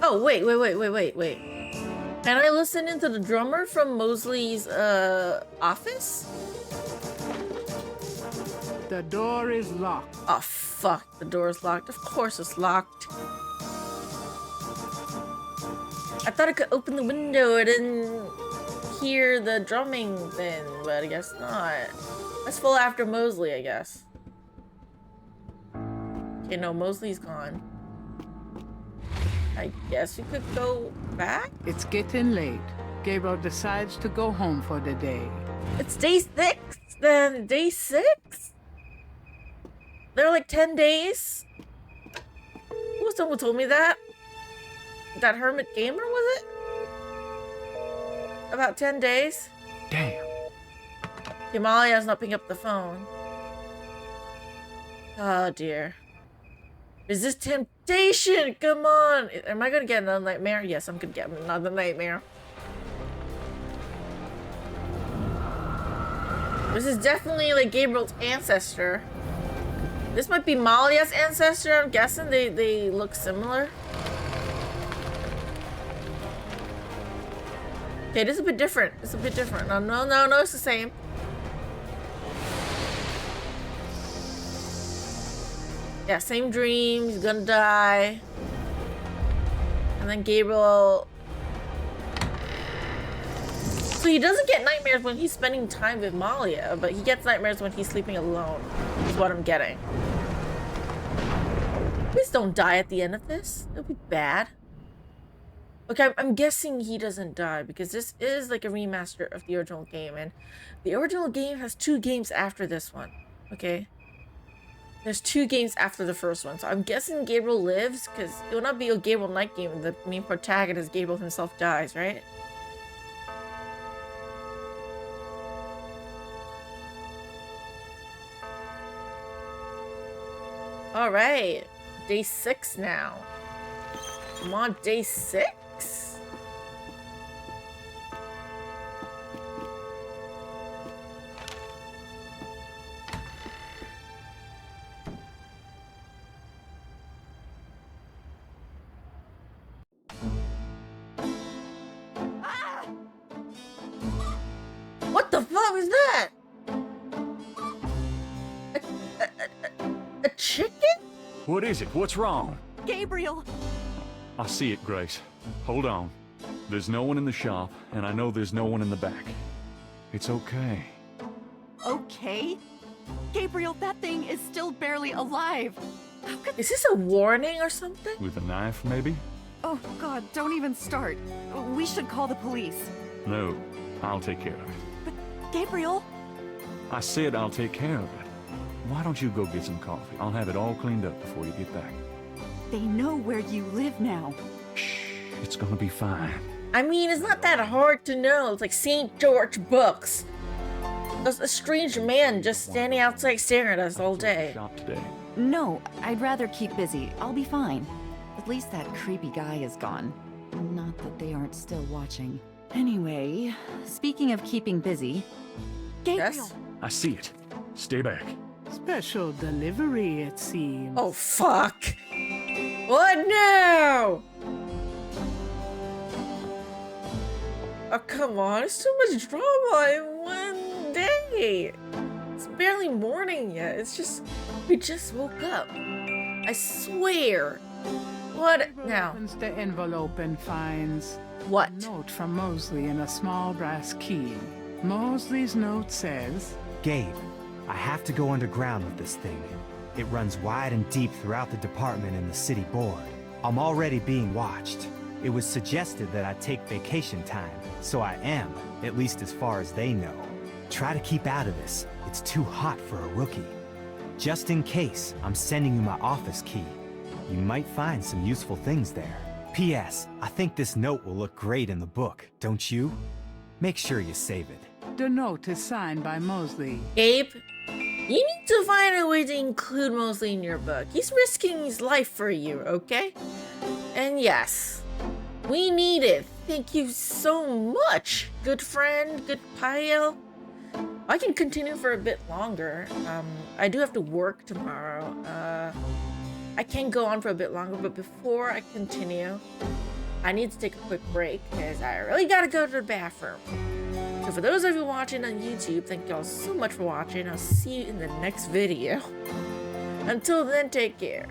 Oh, wait. Can I listen into the drummer from Mosley's, office? The door is locked. Oh, fuck. The door is locked. Of course it's locked. I thought I could open the window and then hear the drumming thing, but I guess not. Let's follow after Mosley, I guess. Okay, no, Mosley's gone. I guess we could go back? It's getting late. Gabriel decides to go home for the day. It's day 6? Then day 6? There are like 10 days? Who was someone told me that? That Hermit Gamer, was it? About 10 days? Damn. Himalaya's not picking up the phone. Oh dear. Resist temptation! Come on! Am I gonna get another nightmare? Yes, I'm gonna get another nightmare. This is definitely like Gabriel's ancestor. This might be Malia's ancestor, I'm guessing. They look similar. Okay, this is a bit different. It's a bit different. No, it's the same. Yeah, same dream. He's gonna die. And then Gabriel... So he doesn't get nightmares when he's spending time with Malia, but he gets nightmares when he's sleeping alone, is what I'm getting. Please don't die at the end of this. It'll be bad. Okay, I'm guessing he doesn't die because this is like a remaster of the original game, and the original game has 2 games after this one, okay? There's 2 games after the first one, so I'm guessing Gabriel lives because it will not be a Gabriel Knight game. The main protagonist, Gabriel himself, dies, right? All right, day 6 now. I'm on day 6. What the fuck is that? A chicken? What is it? What's wrong? Gabriel! I see it, Grace. Hold on. There's no one in the shop, and I know there's no one in the back. It's okay. Okay? Gabriel, that thing is still barely alive. How could... Is this a warning or something? With a knife, maybe? Oh, God, don't even start. We should call the police. No, I'll take care of it. But, Gabriel... I said I'll take care of it. Why don't you go get some coffee? I'll have it all cleaned up before you get back. They know where you live now. Shh, it's gonna be fine. I mean, it's not that hard to know. It's like St. George books. There's a strange man just standing outside staring at us all day. Shop today. No, I'd rather keep busy. I'll be fine. At least that creepy guy is gone. Not that they aren't still watching. Anyway, speaking of keeping busy... Gabriel! Yes? I see it. Stay back. Special delivery, it seems. Oh, fuck. What now? Oh, come on. It's too much drama in one day. It's barely morning yet. It's just... We just woke up. I swear. What now? Opens the envelope and finds... What? A note from Mosley in a small brass key. Mosley's note says... Gabe, I have to go underground with this thing. It runs wide and deep throughout the department and the city board. I'm already being watched. It was suggested that I take vacation time, so I am, at least as far as they know. Try to keep out of this. It's too hot for a rookie. Just in case, I'm sending you my office key. You might find some useful things there. P.S. I think this note will look great in the book, don't you? Make sure you save it. The note is signed by Mosley. Gabe, you need to find a way to include Mosley in your book. He's risking his life for you, okay? And yes, we need it. Thank you so much, good friend, good pile. I can continue for a bit longer. I do have to work tomorrow. I can go on for a bit longer, but before I continue, I need to take a quick break because I really gotta go to the bathroom. So for those of you watching on YouTube, thank y'all so much for watching. I'll see you in the next video. Until then, take care.